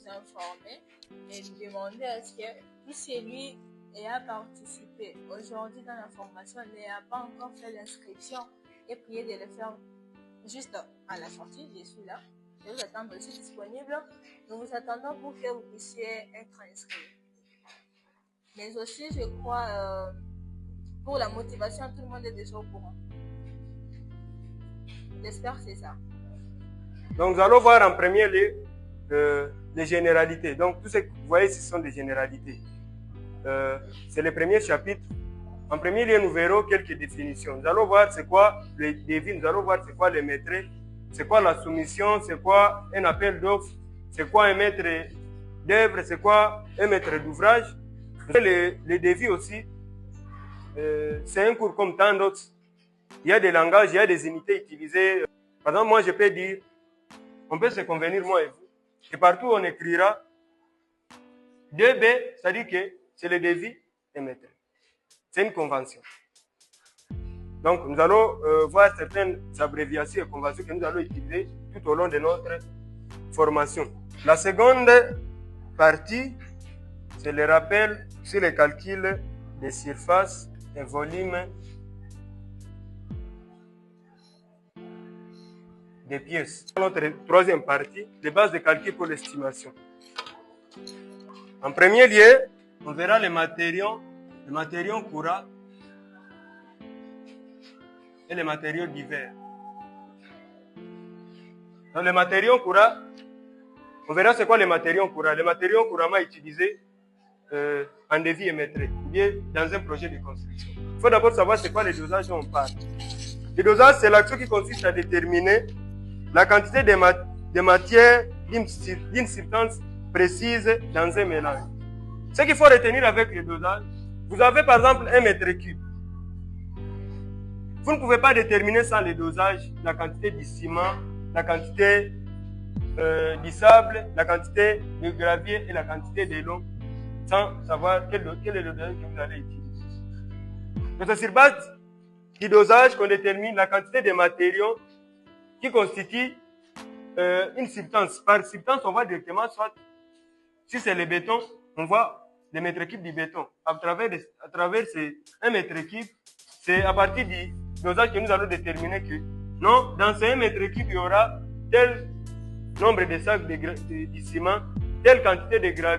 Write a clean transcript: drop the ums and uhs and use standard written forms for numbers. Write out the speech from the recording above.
informer et lui demander est-ce que tout celui ayant participé aujourd'hui dans la formation n'a pas encore fait l'inscription et prier de le faire juste à la sortie. Je suis là. Je vous attends aussi disponible. Nous vous attendons pour que vous puissiez être inscrits. Mais aussi, je crois, pour la motivation, tout le monde est déjà au courant. J'espère que c'est ça. Donc, nous allons voir en premier lieu les généralités. Donc, tout ce que vous voyez, ce sont des généralités. C'est le premier chapitre. En premier lieu, nous verrons quelques définitions. Nous allons voir c'est quoi le défi, nous allons voir c'est quoi le maître, c'est quoi la soumission, c'est quoi un appel d'offres, c'est quoi un maître d'œuvre, c'est quoi un maître d'ouvrage. Les défis aussi, c'est un cours comme tant d'autres. Il y a des langages, il y a des unités utilisées. Par exemple, moi, je peux dire, on peut se convenir, moi et vous, que partout on écrira 2B, c'est-à-dire que c'est le défi et maître. C'est une convention. Donc, nous allons voir certaines abréviations et conventions que nous allons utiliser tout au long de notre formation. La seconde partie, c'est le rappel sur le calcul des surfaces et volumes des pièces. Notre troisième partie, les bases de calcul pour l'estimation. En premier lieu, on verra les matériaux courants et les matériaux divers. Dans les matériaux courants, on verra c'est quoi les matériaux courants. Les matériaux couramment utilisés en devis émettré, ou bien dans un projet de construction. Il faut d'abord savoir c'est quoi les dosages dont on parle. Le dosage, c'est l'action qui consiste à déterminer la quantité de matière d'une substance précise dans un mélange. Ce qu'il faut retenir avec le dosage, vous avez par exemple 1 mètre cube. Vous ne pouvez pas déterminer sans le dosage la quantité du ciment, la quantité du sable, la quantité de gravier et la quantité de l'eau, sans savoir quel est le dosage que vous allez utiliser. Donc c'est sur base du dosage qu'on détermine la quantité de matériaux qui constituent une substance. Par substance, on voit directement, soit si c'est le béton, on voit les mètres cubes du béton. À travers ces 1 mètre cube, c'est à partir du dosage que nous allons déterminer que non, dans ces 1 mètre cube, il y aura tel nombre de sacs de ciment, telle quantité de gravier.